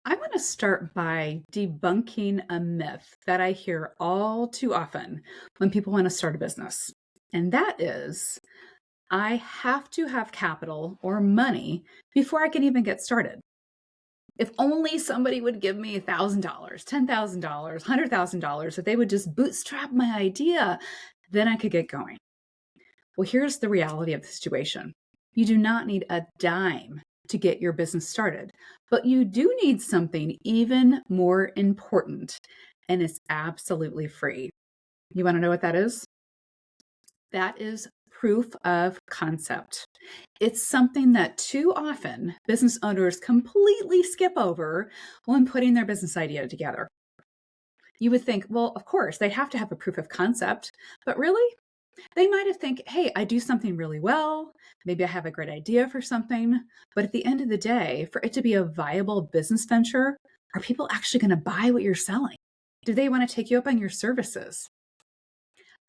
I want to start by debunking a myth that I hear all too often when people want to start a business. And that is, I have to have capital or money before I can even get started. If only somebody would give me $1,000, $10,000, $100,000, if they would just bootstrap my idea, then I could get going. Well, here's the reality of the situation. You do not need a dime to get your business started, but you do need something even more important, and it's absolutely free. You want to know what that is? That is proof of concept. It's something that too often business owners completely skip over when putting their business idea together. You would think, well, of course, they have to have a proof of concept, but really? They might have think, hey, I do something really well. Maybe I have a great idea for something. But at the end of the day, for it to be a viable business venture, are people actually going to buy what you're selling? Do they want to take you up on your services?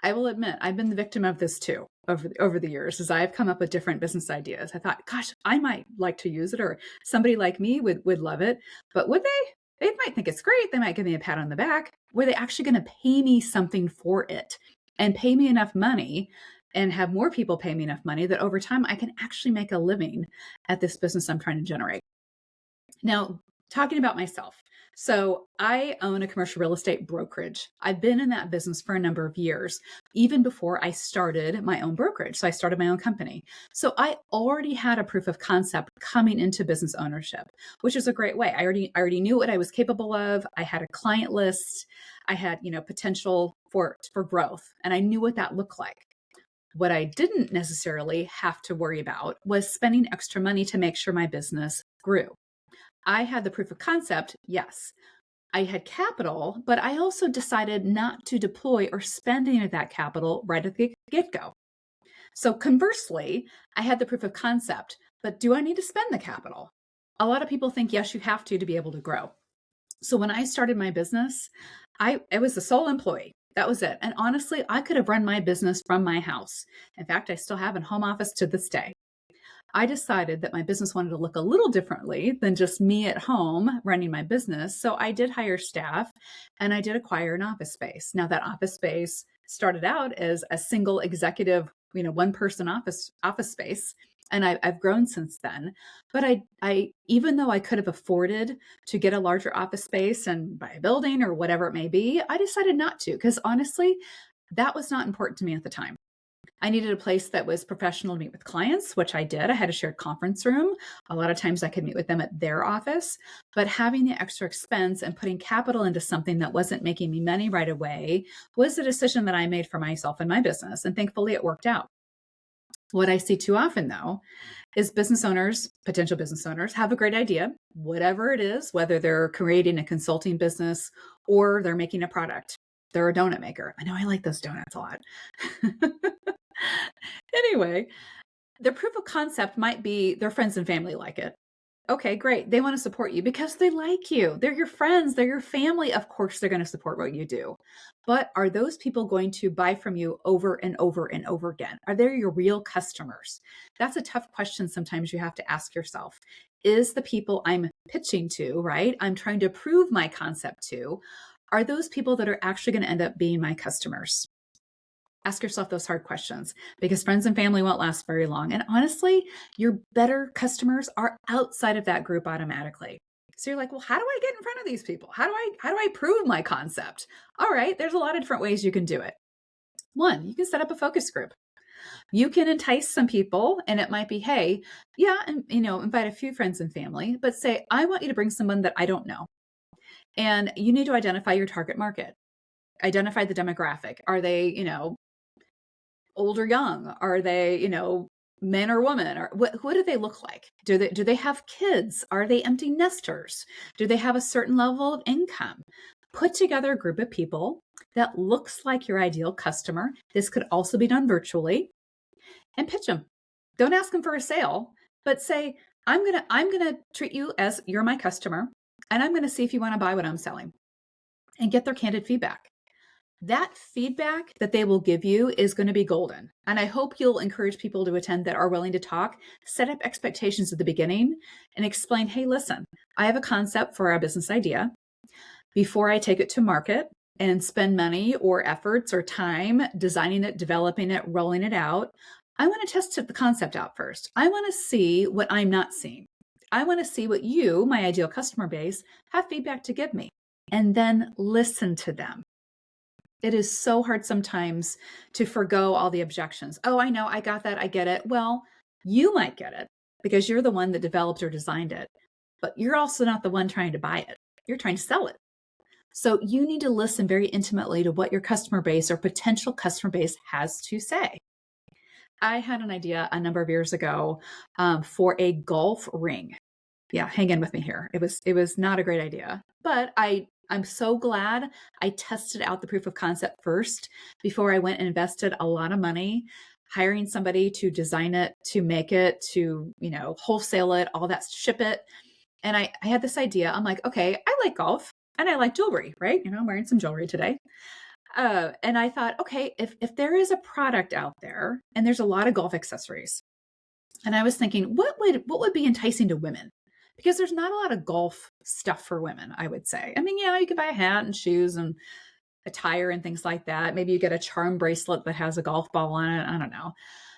I will admit, I've been the victim of this too over the years as I've come up with different business ideas. I thought, gosh, I might like to use it, or somebody like me would love it. But would they? They might think it's great. They might give me a pat on the back. Were they actually going to pay me something for it and pay me enough money and have more people pay me enough money that over time I can actually make a living at this business I'm trying to generate? Now, talking about myself. So I own a commercial real estate brokerage. I've been in that business for a number of years, even before I started my own brokerage. So I started my own company. So I already had a proof of concept coming into business ownership, which is a great way. I already knew what I was capable of. I had a client list. I had, potential for growth, and I knew what that looked like. What I didn't necessarily have to worry about was spending extra money to make sure my business grew. I had the proof of concept, yes. I had capital, but I also decided not to deploy or spend any of that capital right at the get-go. So conversely, I had the proof of concept, but do I need to spend the capital? A lot of people think, yes, you have to be able to grow. So when I started my business, I was the sole employee. That was it. And honestly, I could have run my business from my house. In fact, I still have a home office to this day. I decided that my business wanted to look a little differently than just me at home running my business. So I did hire staff and I did acquire an office space. Now that office space started out as a single executive, one person office space. And I've grown since then. But I, even though I could have afforded to get a larger office space and buy a building or whatever it may be, I decided not to, because honestly, that was not important to me at the time. I needed a place that was professional to meet with clients, which I did. I had a shared conference room. A lot of times I could meet with them at their office, but having the extra expense and putting capital into something that wasn't making me money right away was a decision that I made for myself and my business. And thankfully it worked out. What I see too often though, is business owners, potential business owners have a great idea, whatever it is, whether they're creating a consulting business or they're making a product. They're a donut maker. I know I like those donuts a lot. Anyway, their proof of concept might be their friends and family like it. Okay, great. They want to support you because they like you. They're your friends. They're your family. Of course, they're going to support what you do. But are those people going to buy from you over and over and over again? Are they your real customers? That's a tough question sometimes you have to ask yourself. Is the people I'm pitching to, right? I'm trying to prove my concept to, are those people that are actually going to end up being my customers? Ask yourself those hard questions, because friends and family won't last very long. And honestly, your better customers are outside of that group automatically. So you're like, well, how do I get in front of these people? How do I prove my concept? All right, there's a lot of different ways you can do it. One, you can set up a focus group. You can entice some people, and it might be, hey, yeah, and invite a few friends and family, but say, I want you to bring someone that I don't know. And you need to identify your target market. Identify the demographic. Are they, old or young? Are they, men or women? Or what do they look like? Do they have kids? Are they empty nesters? Do they have a certain level of income? Put together a group of people that looks like your ideal customer. This could also be done virtually, and pitch them. Don't ask them for a sale, but say, I'm gonna treat you as you're my customer, and I'm gonna see if you want to buy what I'm selling, and get their candid feedback. That feedback that they will give you is going to be golden. And I hope you'll encourage people to attend that are willing to talk, set up expectations at the beginning, and explain, hey, listen, I have a concept for a business idea. Before I take it to market and spend money or efforts or time designing it, developing it, rolling it out, I want to test the concept out first. I want to see what I'm not seeing. I want to see what you, my ideal customer base, have feedback to give me, and then listen to them. It is so hard sometimes to forgo all the objections. Oh, I know, I got that, I get it. Well, you might get it because you're the one that developed or designed it, but you're also not the one trying to buy it. You're trying to sell it. So you need to listen very intimately to what your customer base or potential customer base has to say. I had an idea a number of years ago for a golf ring. Yeah, hang in with me here. It was not a great idea, but I'm so glad I tested out the proof of concept first before I went and invested a lot of money hiring somebody to design it, to make it, to, wholesale it, all that, ship it. And I had this idea. I'm like, okay, I like golf and I like jewelry, right? I'm wearing some jewelry today. And I thought, okay, if there is a product out there and there's a lot of golf accessories, and I was thinking, what would be enticing to women? Because there's not a lot of golf stuff for women, I would say. I mean, yeah, you could buy a hat and shoes and attire and things like that. Maybe you get a charm bracelet that has a golf ball on it. I don't know.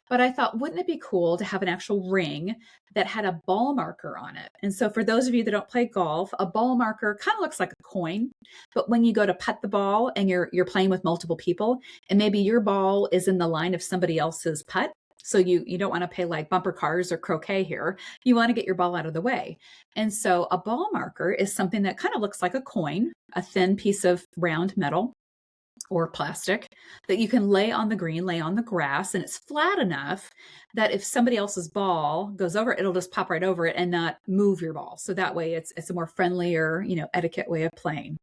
But I thought, wouldn't it be cool to have an actual ring that had a ball marker on it? And so for those of you that don't play golf, a ball marker kind of looks like a coin. But when you go to putt the ball and you're playing with multiple people, and maybe your ball is in the line of somebody else's putt, so you don't want to pay like bumper cars or croquet here. You want to get your ball out of the way. And so a ball marker is something that kind of looks like a coin, a thin piece of round metal or plastic that you can lay on the green, lay on the grass, and it's flat enough that if somebody else's ball goes over it, it'll just pop right over it and not move your ball. So that way it's a more friendlier, etiquette way of playing.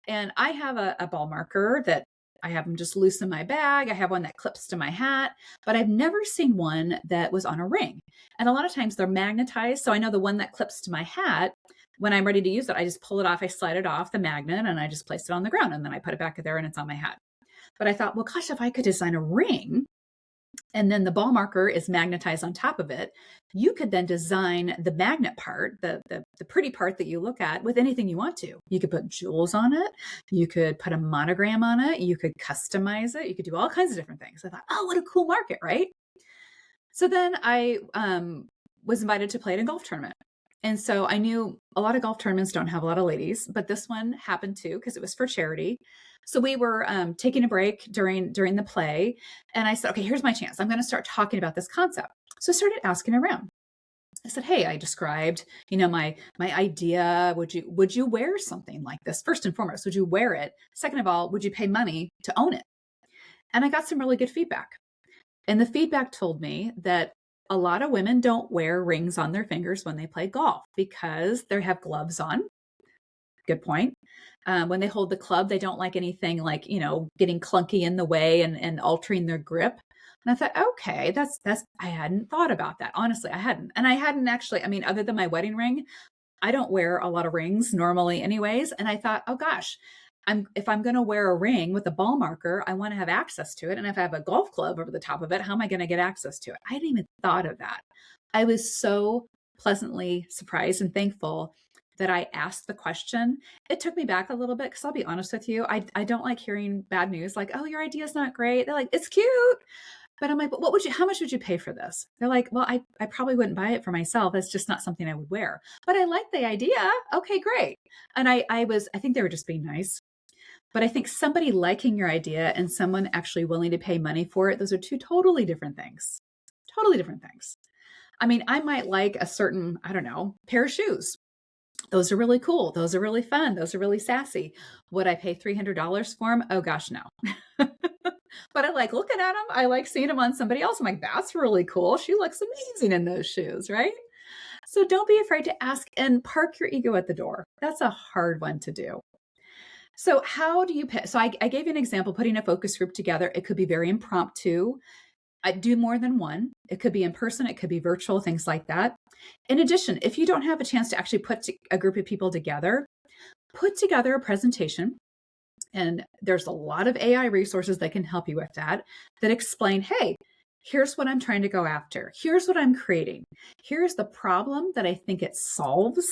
And I have a ball marker that I have them just loose in my bag. I have one that clips to my hat, but I've never seen one that was on a ring. And a lot of times they're magnetized. So I know the one that clips to my hat, when I'm ready to use it, I just pull it off, I slide it off the magnet and I just place it on the ground and then I put it back there and it's on my hat. But I thought, well, gosh, if I could design a ring and then the ball marker is magnetized on top of it, you could then design the magnet part, the pretty part that you look at with anything you want to. You could put jewels on it. You could put a monogram on it. You could customize it. You could do all kinds of different things. I thought, oh, what a cool market, right? So then I was invited to play at a golf tournament. And so I knew a lot of golf tournaments don't have a lot of ladies, but this one happened to because it was for charity. So we were taking a break during the play, and I said, okay, here's my chance. I'm going to start talking about this concept. So I started asking around. I said, hey, I described, my idea. Would you wear something like this? First and foremost, would you wear it? Second of all, would you pay money to own it? And I got some really good feedback. And the feedback told me that a lot of women don't wear rings on their fingers when they play golf because they have gloves on. Good point. When they hold the club, they don't like anything like, getting clunky in the way and altering their grip. And I thought, okay, I hadn't thought about that. Honestly, I hadn't. And I hadn't actually, other than my wedding ring, I don't wear a lot of rings normally anyways. And I thought, oh gosh, if I'm going to wear a ring with a ball marker, I want to have access to it. And if I have a golf club over the top of it, how am I going to get access to it? I hadn't even thought of that. I was so pleasantly surprised and thankful that I asked the question. It took me back a little bit because I'll be honest with you, I don't like hearing bad news like, oh, your idea is not great. They're like, it's cute. But I'm like, but how much would you pay for this? They're like, well, I probably wouldn't buy it for myself. It's just not something I would wear. But I like the idea. Okay, great. And I think they were just being nice. But I think somebody liking your idea and someone actually willing to pay money for it, those are two totally different things. Totally different things. I might like a certain, pair of shoes. Those are really cool. Those are really fun. Those are really sassy. Would I pay $300 for them? Oh gosh, no. But I like looking at them. I like seeing them on somebody else. I'm like, that's really cool. She looks amazing in those shoes, right? So don't be afraid to ask and park your ego at the door. That's a hard one to do. So how do you pick? So I gave you an example, putting a focus group together. It could be very impromptu. I do more than one. It could be in person. It could be virtual, things like that. In addition, if you don't have a chance to actually put a group of people together, put together a presentation. And there's a lot of AI resources that can help you with that explain, hey, here's what I'm trying to go after. Here's what I'm creating. Here's the problem that I think it solves.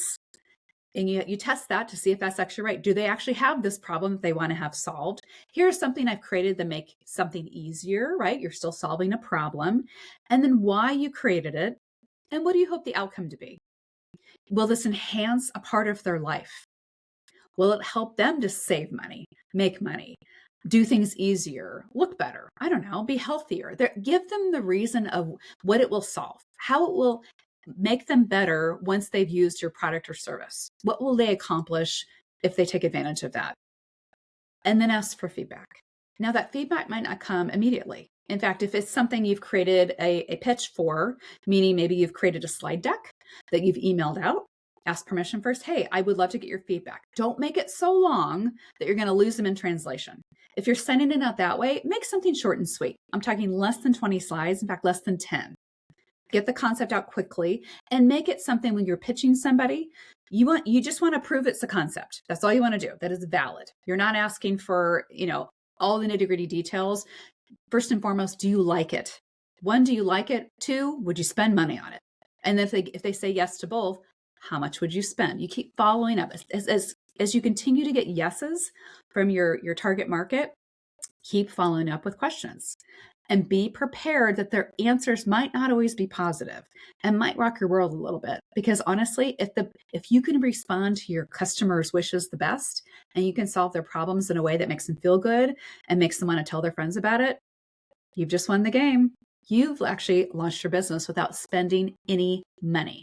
And you test that to see if that's actually right. Do they actually have this problem that they want to have solved? Here's something I've created to make something easier, right? You're still solving a problem. And then why you created it. And what do you hope the outcome to be? Will this enhance a part of their life? Will it help them to save money, make money, do things easier, look better? I don't know, be healthier. Give them the reason of what it will solve, how it will make them better once they've used your product or service. What will they accomplish if they take advantage of that? And then ask for feedback. Now, that feedback might not come immediately. In fact, if it's something you've created a pitch for, meaning maybe you've created a slide deck that you've emailed out, ask permission first. Hey, I would love to get your feedback. Don't make it so long that you're going to lose them in translation. If you're sending it out that way, make something short and sweet. I'm talking less than 20 slides, in fact, less than 10. Get the concept out quickly and make it something when you're pitching somebody, you just want to prove it's a concept. That's all you want to do. That is valid. You're not asking for, all the nitty-gritty details. First and foremost, do you like it? One, do you like it? Two, would you spend money on it? And if they say yes to both, how much would you spend? You keep following up. As you continue to get yeses from your target market, keep following up with questions. And be prepared that their answers might not always be positive and might rock your world a little bit. Because honestly, if you can respond to your customers' wishes the best, and you can solve their problems in a way that makes them feel good and makes them want to tell their friends about it, you've just won the game. You've actually launched your business without spending any money.